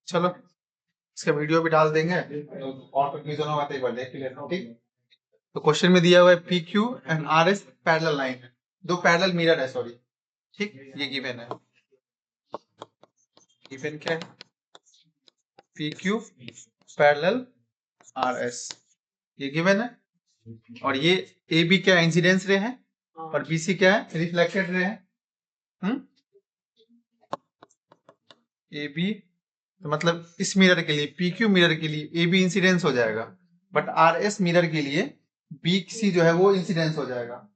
चलो इसका वीडियो भी डाल देंगे और कंफ्यूजन होगा तो एक बार देख लेना, ठीक। तो क्वेश्चन में दिया हुआ है P Q and R S parallel line है, दो पैरेलल मिरर है, सॉरी, ठीक। ये गिवन है, गिवन क्या है, P Q parallel R S, ये गिवन है। और ये ए बी क्या इंसिडेंस रे है और बी सी क्या है रिफ्लेक्टेड रे है। ए बी तो मतलब इस मिरर के लिए पी क्यू मिरर के लिए ए बी इंसिडेंस हो जाएगा, बट आर एस मिरर के लिए बी सी जो है वो इंसिडेंस हो जाएगा,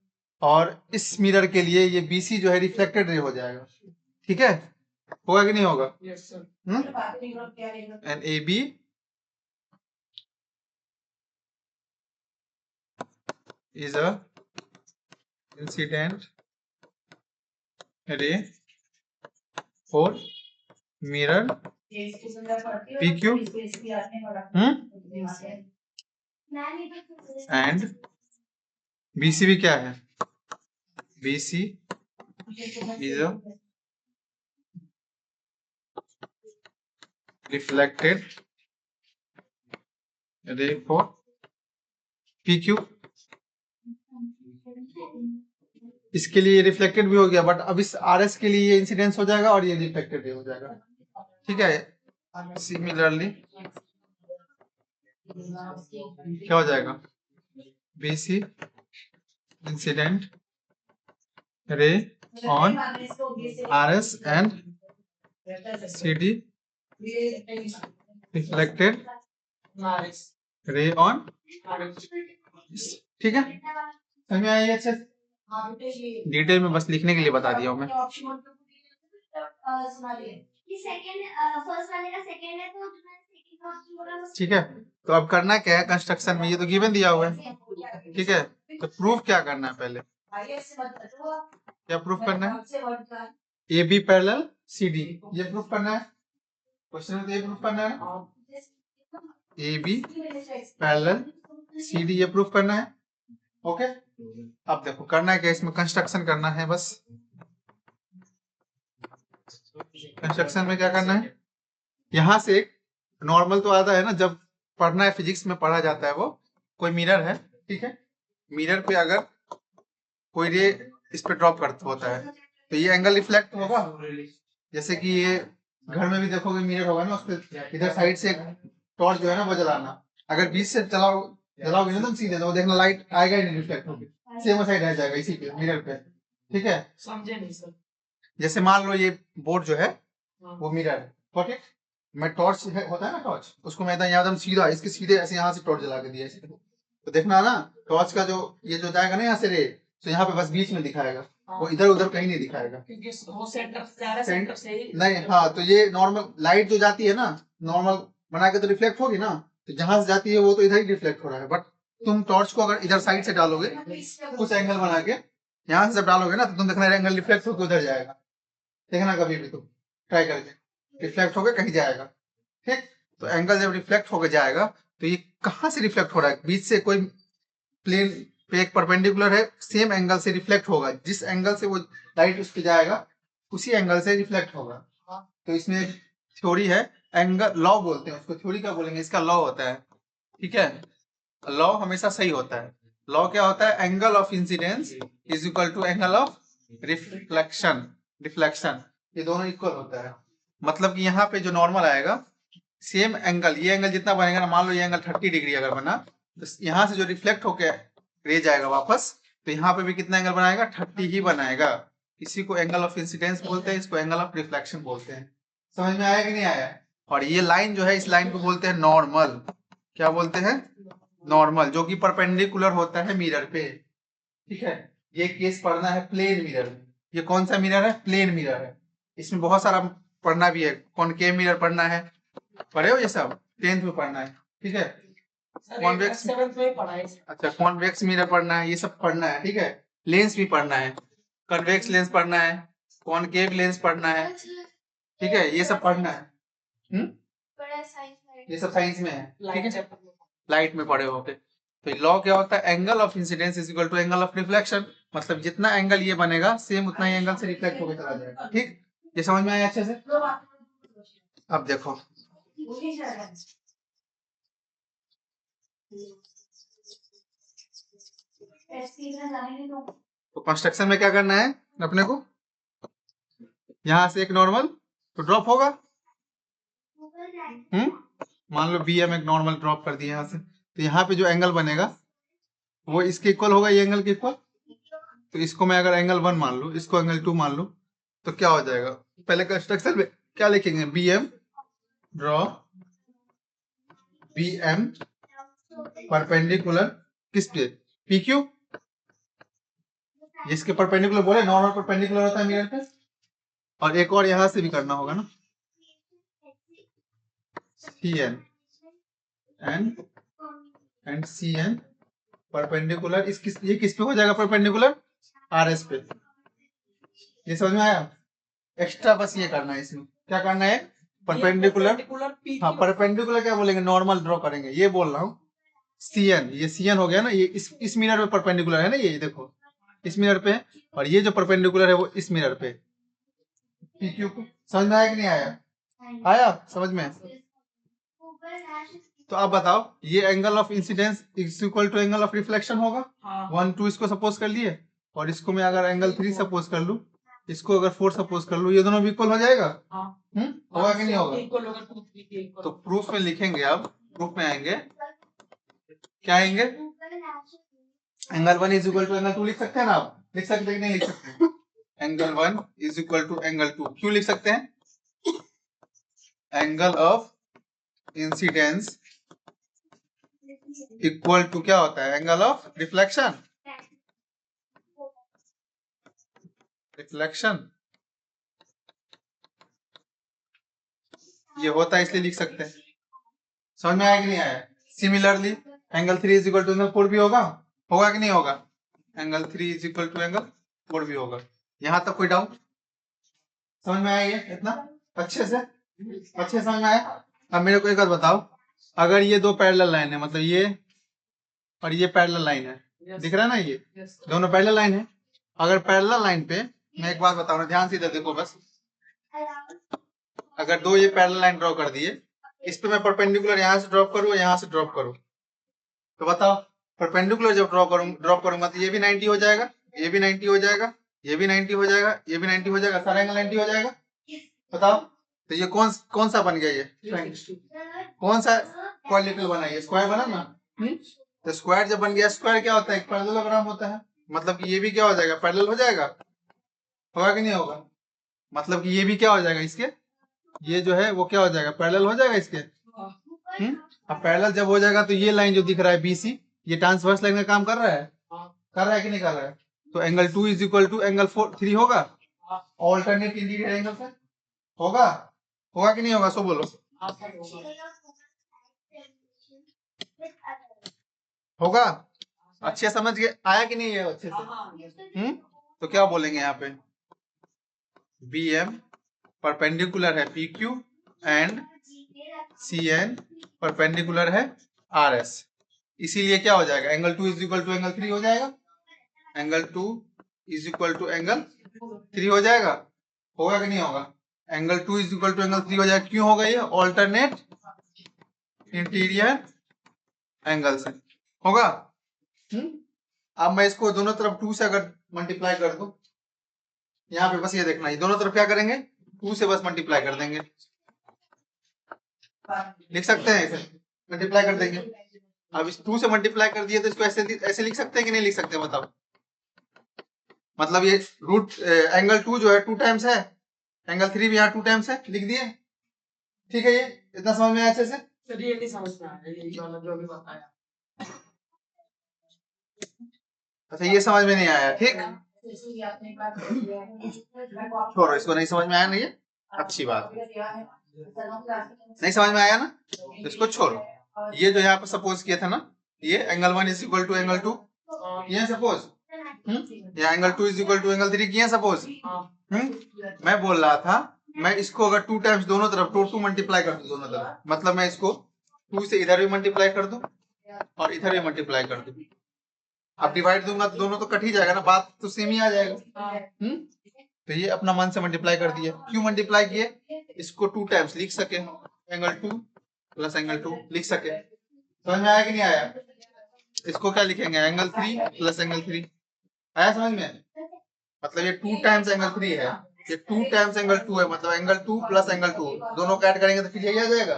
और इस मिरर के लिए ये बी सी जो है रिफ्लेक्टेड रे हो जाएगा, ठीक है। होगा कि नहीं होगा? And A B is a incident ray for mirror PQ and BC भी क्या है, BC is a reflected ray for PQ। इसके लिए रिफ्लेक्टेड भी हो गया, बट अब इस RS के लिए ये इंसिडेंस हो जाएगा और ये रिफ्लेक्टेड भी हो जाएगा, ठीक है। सिमिलरली क्या हो जाएगा, BC incident ray on RS and CD reflected ray on, ठीक है। समझ में आई अच्छे? डिटेल में बस लिखने के लिए बता दिया हूँ मैं। ठीक है, तो अब करना क्या है कंस्ट्रक्शन में, ये तो गिवन दिया हुआ है, ठीक है। तो प्रूफ क्या करना है, पहले क्या प्रूफ करना है, A B parallel C D, ये प्रूफ करना है। क्वेश्चन में तो ये प्रूफ करना है, A B parallel C D, ये प्रूफ करना है, ओके। अब देखो करना है क्या, इसमें कंस्ट्रक्शन करना है बस। कंस्ट्रक्शन में क्या करना है, यहां से एक नॉर्मल तो आता है ना, जब पढ़ना है फिजिक्स में पढ़ा जाता है, वो कोई मिरर है, ठीक है। मिरर पे अगर कोई रे इस पे ड्रॉप करता होता है तो ये एंगल रिफ्लेक्ट होगा। जैसे कि ये घर में भी देखोगे मिरर होगा ना, उस पे इधर साइड से टॉर्च जो है ना वो जलाना, अगर बीच से जलाओगे ना तुम सीधे, तो वो देखना लाइट आएगा ही नहीं, रिफ्लेक्ट होकर सेम साइड रह जाएगा इसी पे मिरर पे, ठीक है। समझे नहीं सर? जैसे मान लो ये बोर्ड जो है वो मिरर है, ठीक। मैं टॉर्च होता है ना टॉर्च, उसको मैं एकदम सीधा इसके सीधे ऐसे यहाँ से टॉर्च जला के दिया ऐसे, तो देखना ना टॉर्च का जो ये जो जाएगा ना यहाँ से रे, तो यहाँ पे बस बीच में दिखाएगा, वो इधर उधर कहीं नहीं दिखाएगा, क्योंकि वो सेंटर से जा रहा है, सेंटर से ही नहीं। हाँ, तो ये नॉर्मल लाइट जो जाती है ना, नॉर्मल बना के तो रिफ्लेक्ट होगी ना, तो जहां से जाती है वो तो इधर ही रिफ्लेक्ट हो रहा है, बट तुम टॉर्च को अगर इधर साइड से डालोगे कुछ एंगल बना के, यहाँ से जब डालोगे ना, तो तुम देखना एंगल रिफ्लेक्ट होकर उधर जाएगा, देखना कभी भी तुम ट्राई करके, रिफ्लेक्ट होकर कहीं जाएगा, ठीक। तो एंगल जब रिफ्लेक्ट होकर जाएगा तो ये कहाँ से रिफ्लेक्ट हो रहा है, बीच से कोई प्लेन पे एक परपेंडिकुलर है, सेम एंगल से रिफ्लेक्ट होगा, जिस एंगल से वो लाइट उस पे जाएगा उसी एंगल से रिफ्लेक्ट होगा। तो इसमें थ्योरी है, एंगल लॉ बोलते हैं उसको, थ्योरी क्या बोलेंगे, इसका लॉ होता है, ठीक है। लॉ हमेशा सही होता है। लॉ क्या होता है, angle of incidence is equal to angle of reflection, reflection, ये दोनों इक्वल होता है। मतलब कि यहाँ पे जो नॉर्मल आएगा, सेम एंगल, ये एंगल जितना बनेगा ना, मान लो ये एंगल 30 डिग्री अगर बना, तो यहाँ से जो रिफ्लेक्ट होके रे जाएगा वापस, तो यहाँ पे भी कितना एंगल बनाएगा, 30 ही बनाएगा। इसी को एंगल ऑफ इंसिडेंस बोलते हैं, इसको एंगल ऑफ रिफ्लेक्शन बोलते हैं। समझ में आया कि नहीं आया? और ये लाइन जो है, इस लाइन को बोलते हैं नॉर्मल। क्या बोलते हैं? नॉर्मल, जो कि परपेंडिकुलर होता है मिरर पे, ठीक है। ये केस पढ़ना है प्लेन मिरर में। ये कौन सा मिरर है? प्लेन मिरर है। इसमें बहुत सारा पढ़ना भी है, कॉनकेव मिरर पढ़ना है, पढ़े हो ये सब, 10th में पढ़ना है, ठीक है। कॉन्वेक्स, अच्छा कॉन्वेक्स मिरर पढ़ना है, ये सब पढ़ना है, ठीक है। लेंस भी पढ़ना है, कन्वेक्स लेंस पढ़ना है, कॉनकेव लेंस पढ़ना है, ठीक है, ये सब पढ़ना है। ये सब साइंस में है, ठीक है, लाइट में पढ़े होगे। तो लॉ क्या होता है, angle of incidence is equal to angle of reflection, मतलब जितना एंगल ये बनेगा सेम उतना ही एंगल से रिफ्लेक्ट होकर चला जाएगा, ठीक। ये समझ में आया अच्छे से? अब देखो तो कंस्ट्रक्शन में क्या करना है अपने को, यहाँ से एक नॉर्मल तो ड्रॉप होगा। मान लो बी एम एक नॉर्मल ड्रॉप कर दिया यहाँ से, तो यहाँ पे जो एंगल बनेगा वो इसके इक्वल होगा, ये एंगल के इक्वल। तो इसको मैं अगर एंगल 1 मान लूं, इसको एंगल 2 मान लूं, तो क्या हो जाएगा, पहले कंस्ट्रक्शन में क्या लिखेंगे, B M draw B M perpendicular किस पे, पी क्यू, जिसके परपेंडिकुलर बोले नॉर्मल परपेंडिकुलर होता है मिरर पे। और एक और यहां से भी करना होगा ना, C N and C N perpendicular ये किस पे हो जाएगा, परपेंडिकुलर आर एस पे। ये समझ में आया। एक्स्ट्रा बस ये करना है, इसमें क्या करना है, परपेंडिकुलर, हाँ परपेंडिकुलर क्या बोलेंगे, नॉर्मल ड्रॉ करेंगे, ये बोल रहा हूँ। सी एन, ये सी एन हो गया ना, ये इस मिरर में परपेंडिकुलर है ना, ये देखो इस मिरर पे है, और ये जो परपेंडिकुलर है वो इस मिरर पे। पी क्यू को समझ में आया कि नहीं आया, आया समझ में। तो अब बताओ, ये angle of incidence is equal to angle of reflection होगा, 1 2 इसको सपोज कर लिए, और इसको मैं अगर एंगल 3 सपोज कर लूं, इसको अगर 4 सपोज कर लूं, ये दोनों भी इक्वल हो जाएगा। होगा कि नहीं होगा। तो प्रूफ में लिखेंगे, अब प्रूफ में आएंगे, क्या आएंगे, angle 1 is equal to angle 2 लिख सकते हैं ना, आप लिख सकते हैं कि नहीं लिख सकते, angle 1 is equal to angle 2 क्यों लिख सकते हैं, angle of incidence equal to क्या होता है, एंगल ऑफ रिफ्लेक्शन, ये होता है इसलिए लिख सकते हैं। समझ में आया कि नहीं आया। Similarly angle 3 is equal to angle 4 भी होगा कि नहीं होगा, angle 3 is equal to angle 4 भी होगा। यहां तक कोई डाउट, समझ में आया ये इतना अच्छे से समझ में आया। अब मेरे को एक बात बताओ, अगर ये दो पैरेलल लाइन है, मतलब ये और ये पैरेलल लाइन है, दिख रहा है ना, ये दोनों पैरेलल लाइन है। अगर पैरेलल लाइन पे मैं एक बात बताऊं ना, ध्यान से इधर देखो बस, अगर दो ये पैरेलल लाइन ड्रॉ कर दिए, इस पे मैं परपेंडिकुलर यहाँ से ड्रॉप करूँ, यहाँ से ड्रॉप करूँ, तो बताओ परपेंडिकुलर जब ड्रॉप करूंगा तो ये भी 90 हो जाएगा, ये भी 90 हो जाएगा, ये भी 90 हो जाएगा, ये भी 90 हो जाएगा, सारा एंगल 90 हो जाएगा। बताओ तो ये कौन सा बन गया, ये कौन सा क्वाड्रिलेटरल बना, ये स्क्वायर बना ना। तो स्क्वायर जब बन गया, स्क्वायर क्या होता है, एक पैरेललोग्राम होता है, मतलब कि ये भी क्या हो जाएगा, पैरेलल हो जाएगा, होगा कि नहीं होगा, मतलब कि ये भी क्या हो जाएगा, इसके ये जो है वो क्या हो जाएगा, पैरेलल हो जाएगा इसके। अब पैरेलल जब हो जाएगा तो ये लाइन जो दिख रहा है बीसी, ये ट्रांसवर्स लाइन का काम कर रहा है कि नहीं कर रहा है। तो angle 2 is equal to angle 3 होगा, ऑल्टरनेट इंटीरियर एंगल से होगा कि नहीं होगा, सो बोलो होगा। अच्छे समझ के आया कि नहीं है अच्छे से। तो क्या बोलेंगे यहाँ पे, बी एम परपेंडिकुलर है P Q and C N perpendicular है आर एस, इसीलिए क्या हो जाएगा, angle 2 is equal to angle 3 हो जाएगा, angle 2 is equal to angle 3 हो जाएगा, होगा कि नहीं होगा, angle 2 is equal to angle 3 हो जाएगा, क्यों होगा, ये ऑल्टरनेट इंटीरियर एंगल से होगा। अब मैं इसको दोनों तरफ 2 से अगर मल्टीप्लाई कर दूं, यहाँ पे बस ये देखना है, दोनों तरफ क्या करेंगे, 2 से बस मल्टीप्लाई कर देंगे, लिख सकते हैं, इसे मल्टीप्लाई कर देंगे। अब इस 2 से मल्टीप्लाई कर दिए तो इसको ऐसे लिख सकते हैं कि नहीं लिख सकते, बताओ, मतलब ये रूट एंगल 2 जो है 2 टाइम्स है, एंगल 3 भी यहाँ 2 टाइम्स है, लिख दिए, ठीक है। ये इतना समझ में आया अच्छे से, चलिए नहीं समझ में आया ये वाला जो अभी बताया, अच्छा ये समझ में नहीं आया, ठीक, छोड़ो इसको, नहीं समझ में आया नहीं, अच्छी बात, नहीं समझ में आया ना, तो इसको छोड़ो। ये जो यहाँ पर सपोज किया था ना, ये angle 1 is equal to angle 2 किया सपोज, या angle 2 is equal to angle 3 किया सपोज। मैं बोल रहा था, मैं इसको अगर 2 टाइम्स दोनों तरफ 2 मल्टीप्लाई कर दूं दोनों तरफ, मतलब मैं इसको 2 से इधर भी मल्टीप्लाई कर दूं और इधर भी मल्टीप्लाई कर दूं, अब डिवाइड दूंगा तो दोनों तो कट ही जाएगा ना, बात तो सेम ही आ जाएगा। तो ये अपना मन से मल्टीप्लाई कर दिया, क्यों मल्टीप्लाई किए, इसको 2 टाइम्स लिख सके, एंगल 2 प्लस एंगल 2 लिख सके। समझ में आया कि नहीं आया? इसको क्या लिखेंगे? Angle 3 plus angle 3। आया समझ में? मतलब ये 2 टाइम्स एंगल 3 है, ये 2 टाइम्स एंगल 2 है, मतलब एंगल 2 प्लस एंगल 2 दोनों को ऐड करेंगे तो फिर यही आ जाएगा,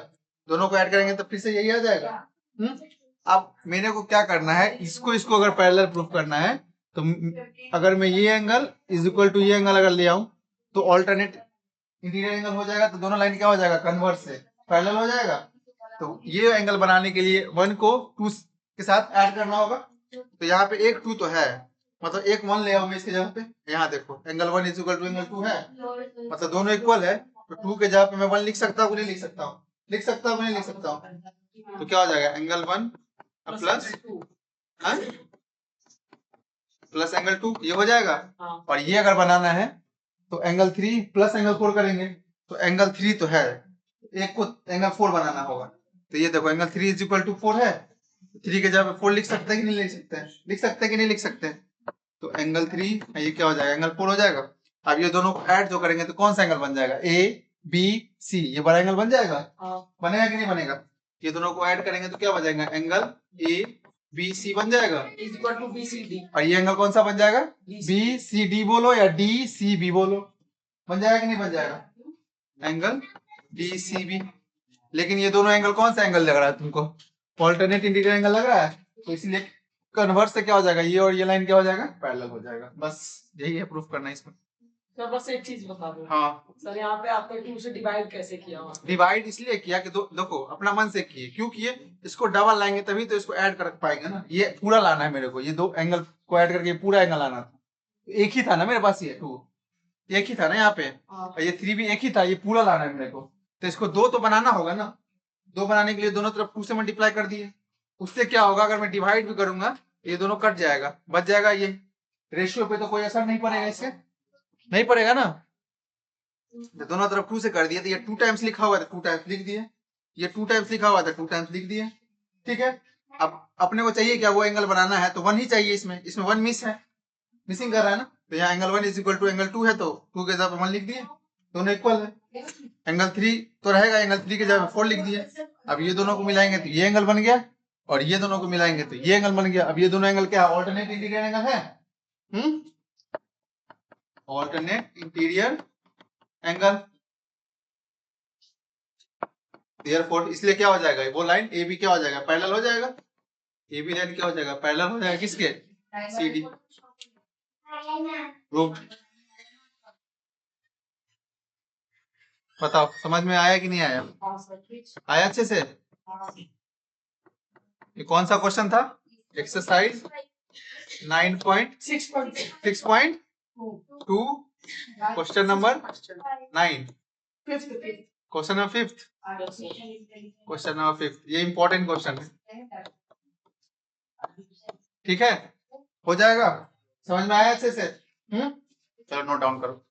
दोनों को ऐड करेंगे तो फिर से यही आ जाएगा। अब मेरे को क्या करना है, इसको इसको अगर पैरेलल प्रूफ करना है तो अगर मैं ये एंगल इज इक्वल टू ये एंगल अगर ले आऊं तो ऑल्टरनेट इंटीरियर एंगल हो जाएगा, तो दोनों लाइन क्या हो जाएगा? कन्वर्स से पैरेलल हो जाएगा। तो ये एंगल बनाने के लिए 1 को 2 के साथ ऐड करना होगा। तो यहाँ पे एक 2 तो है, मतलब एक 1 ले आओगे इसके जगह पे। यहाँ देखो angle 1 is equal to angle 2 है, मतलब दोनों इक्वल है, तो 2 के जगह पे मैं 1 लिख सकता हूँ, नहीं लिख सकता हूँ? लिख सकता हूँ, नहीं लिख सकता हूँ? तो क्या हो जाएगा? एंगल 1 प्लस प्लस एंगल 2 ये हो जाएगा। और ये अगर बनाना है तो एंगल 3 प्लस एंगल 4 करेंगे, तो एंगल 3 तो है, एक को एंगल 4 बनाना होगा। तो ये देखो एंगल 3 इज इक्वल टू 4 है, 3 के जगह पे 4 लिख सकते हैं कि नहीं लिख सकते हैं? लिख सकते हैं कि नहीं लिख सकते हैं? तो एंगल 3 ये क्या हो जाएगा? एंगल 4 हो जाएगा। अब ये दोनों को ऐड जो करेंगे तो कौन सा एंगल बन जाएगा? ए बी सी, ये बड़ा एंगल बन जाएगा। बनेगा कि नहीं बनेगा? ये दोनों को ऐड करेंगे तो क्या बन जाएगा? एंगल ए बी सी बन जाएगा, is equal to B C D. और ये एंगल कौन सा बन जाएगा? बी सी डी बोलो या डी सी बी बोलो, बन जाएगा कि नहीं बन जाएगा? Angle D C B. लेकिन ये दोनों एंगल कौन सा एंगल लग रहा है तुमको? ऑल्टरनेट इंटीरियर एंगल लग रहा है, तो इसलिए कन्वर्स से क्या हो जाएगा? ये और ये लाइन क्या हो जाएगा? पैरेलल हो जाएगा। बस यही है प्रूफ करना इसमें। सर बस एक चीज बता दो। हाँ सर यहाँ पे आपने 2 से डिवाइड कैसे किया? डिवाइड इसलिए किया कि देखो अपना मन से किए, क्यों किए? इसको डबल लाएंगे तभी तो इसको ऐड कर पाएंगे ना। ये पूरा लाना है मेरे को, ये दो एंगल को ऐड करके पूरा एंगल लाना था। एक ही था ना मेरे पास, ये 2 एक ही था ना यहाँ पे, और ये 3 भी एक ही था, ये पूरा लाना है मेरे को। तो इसको 2 तो बनाना होगा ना, 2 बनाने के लिए दोनों तरफ 2 से मल्टीप्लाई कर दिए। उससे क्या होगा? अगर मैं डिवाइड भी करूंगा ये दोनों कट जाएगा, बच जाएगा। ये रेशियो पे तो कोई असर नहीं पड़ेगा, इससे नहीं पड़ेगा ना। तो दोनों तरफ 2 से कर दिए, तो ये 2 टाइम्स लिखा हुआ था 2 टाइम्स लिख दिए, ये 2 टाइम्स लिखा हुआ था 2 टाइम्स लिख दिए। ठीक है, अब अपने को चाहिए क्या? वो एंगल बनाना है तो 1 ही चाहिए, इसमें 1 मिस है, मिसिंग कर रहा है ना। तो यहाँ angle 1 is equal to angle 2 है, तो 2 के जगह 1 लिख दिए, दोनों इक्वल है। एंगल 3 तो रहेगा, एंगल 3 के जगह 4 लिख दिए। अब ये दोनों को मिलाएंगे तो ये एंगल बन गया, और ये दोनों को मिलाएंगे तो ये एंगल बन गया। अब ये दोनों एंगल क्या है? ऑल्टरनेट इंटीरियर एंगल है। Alternate interior angle. देयरफॉर इसलिए क्या हो जाएगा? वो लाइन ए बी क्या हो जाएगा? पैरेलल हो जाएगा। ए बी लाइन क्या हो जाएगा? पैरेलल हो जाएगा किसके? C D. प्रूव्ड। बताओ समझ में आया कि नहीं आया? आया अच्छे से? ये कौन सा क्वेश्चन था? Exercise 9.6.2 question number 9, question number 5th, question number 5th। ये इंपॉर्टेंट क्वेश्चन है, ठीक है? हो जाएगा? समझ में आया अच्छे से? चलो नोट डाउन करो।